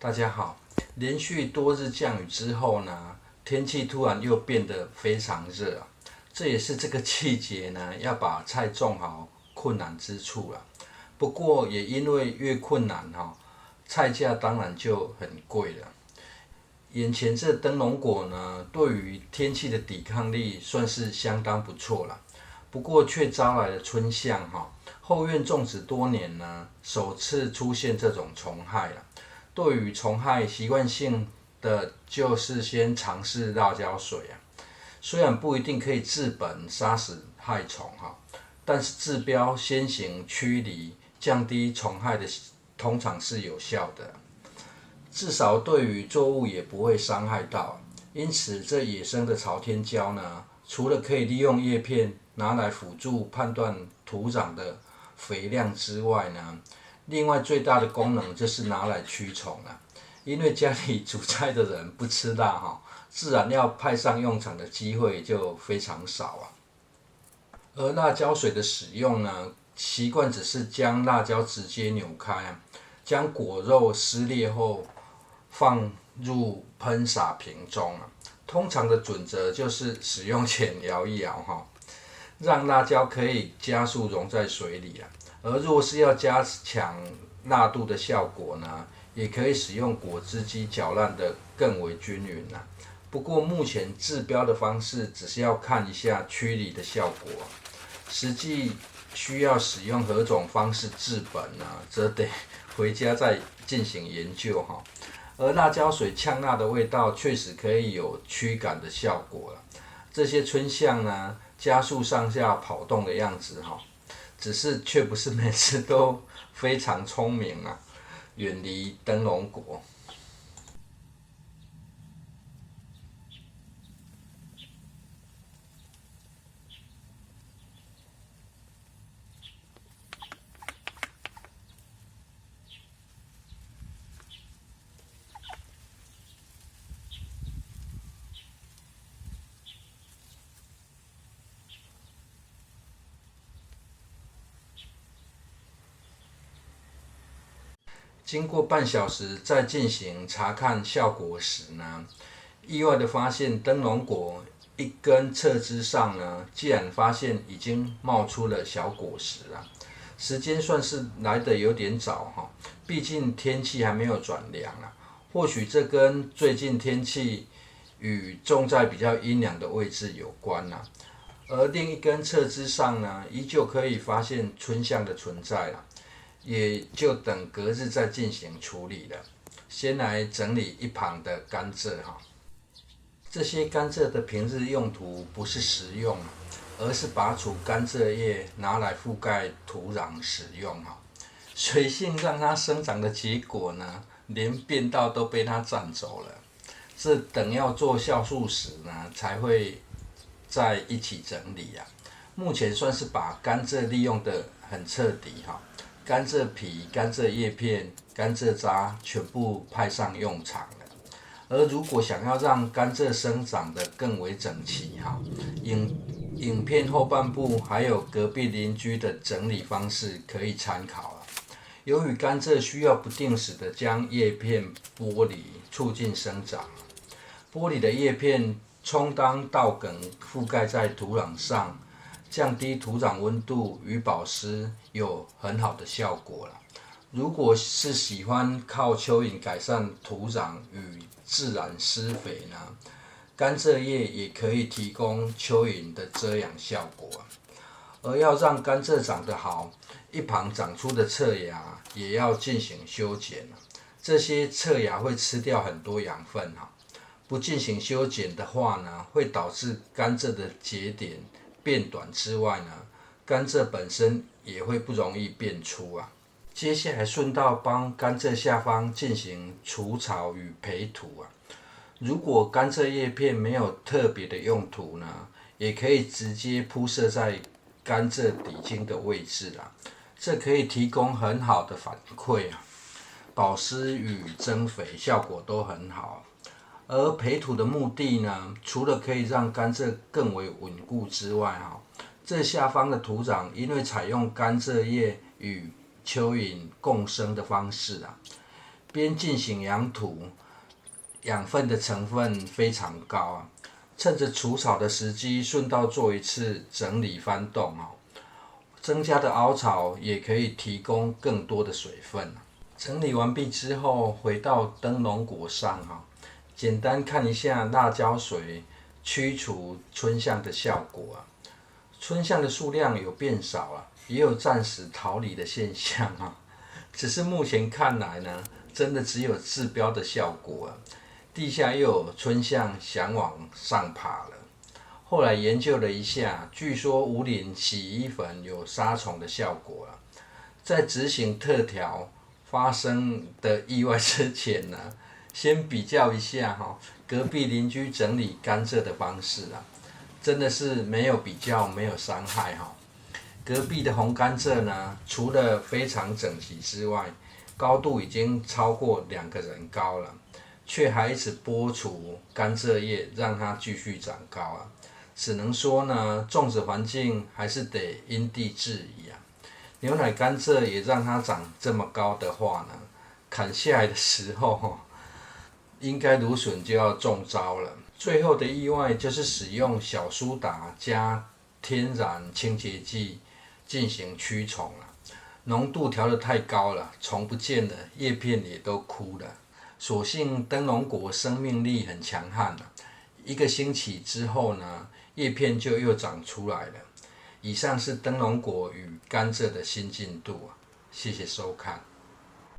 大家好，连续多日降雨之后呢，天气突然又变得非常热啊，这也是这个季节呢要把菜种好困难之处了。不过也因为越困难菜价当然就很贵了。眼前这灯笼果呢，对于天气的抵抗力算是相当不错了，不过却招来了春象后院种植多年呢，首次出现这种虫害了。对于虫害，习惯性的就是先尝试辣椒水啊，虽然不一定可以治本杀死害虫但是治标先行驱离，降低虫害的通常是有效的，至少对于作物也不会伤害到。因此，这野生的朝天椒呢，除了可以利用叶片拿来辅助判断土壤的肥量之外呢，另外最大的功能就是拿来驱虫啊。因为家里煮菜的人不吃辣自然要派上用场的机会就非常少啊。而辣椒水的使用呢，习惯只是将辣椒直接扭开将果肉撕裂后放入喷洒瓶中通常的准则就是使用前摇一摇让辣椒可以加速溶在水里而若是要加强辣度的效果呢，也可以使用果汁机搅烂的更为均匀不过目前治标的方式只是要看一下驱离的效果，实际需要使用何种方式治本则得回家再进行研究而辣椒水呛辣的味道确实可以有驱赶的效果这些春象呢，加速上下跑动的样子只是却不是每次都非常聪明远离灯笼果。经过半小时再进行查看效果时呢，意外的发现灯笼果一根侧枝上呢，竟然发现已经冒出了小果实时间算是来得有点早毕竟天气还没有转凉或许这跟最近天气与种在比较阴凉的位置有关而另一根侧枝上呢，依旧可以发现春象的存在也就等隔日再进行处理了。先来整理一旁的甘蔗这些甘蔗的平日用途不是食用而是拔除甘蔗叶拿来覆盖土壤使用水性让它生长的结果呢，连变道都被它占走了。这等要做酵素时呢，才会在一起整理目前算是把甘蔗利用得很彻底甘蔗皮、甘蔗叶片、甘蔗渣全部派上用场了。而如果想要让甘蔗生长得更为整齐影片后半部还有隔壁邻居的整理方式可以参考由于甘蔗需要不定时的将叶片剥离，促进生长。剥离的叶片充当稻梗覆盖在土壤上，降低土壤温度与保湿有很好的效果如果是喜欢靠蚯蚓改善土壤与自然施肥呢，甘蔗叶也可以提供蚯蚓的遮阳效果而要让甘蔗长得好，一旁长出的侧芽也要进行修剪这些侧芽会吃掉很多养分不进行修剪的话呢，会导致甘蔗的节点变短之外呢，甘蔗本身也会不容易变粗接下来顺道帮甘蔗下方进行除草与培土如果甘蔗叶片没有特别的用途呢，也可以直接铺设在甘蔗底茎的位置这可以提供很好的反馈保湿与增肥效果都很好。而培土的目的呢，除了可以让甘蔗更为稳固之外这下方的土壤因为采用甘蔗叶与蚯蚓共生的方式边进行养土，养分的成分非常高啊。趁着除草的时机，顺道做一次整理翻动哦。增加的凹槽也可以提供更多的水分。整理完毕之后，回到灯笼果上哈，简单看一下辣椒水驱除春象的效果啊。春象的数量有变少啊，也有暂时逃离的现象啊。只是目前看来呢，真的只有治标的效果啊。地下又有春象想往上爬了。后来研究了一下，据说无磷洗衣粉有杀虫的效果啊。在执行特调发生的意外之前呢，先比较一下隔壁邻居整理甘蔗的方式啊。真的是没有比较，没有伤害哈。隔壁的红甘蔗呢，除了非常整齐之外，高度已经超过2个人高了，却还一直剥除甘蔗叶，让它继续长高啊。只能说呢，种植环境还是得因地制宜啊。牛奶甘蔗也让它长这么高的话呢，砍下来的时候应该芦笋就要中招了。最后的意外就是使用小苏打加天然清洁剂进行驱虫了，浓度调得太高了，虫不见了，叶片也都枯了。所幸灯笼果生命力很强悍了，1个星期之后呢，叶片就又长出来了。以上是灯笼果与甘蔗的新进度，谢谢收看。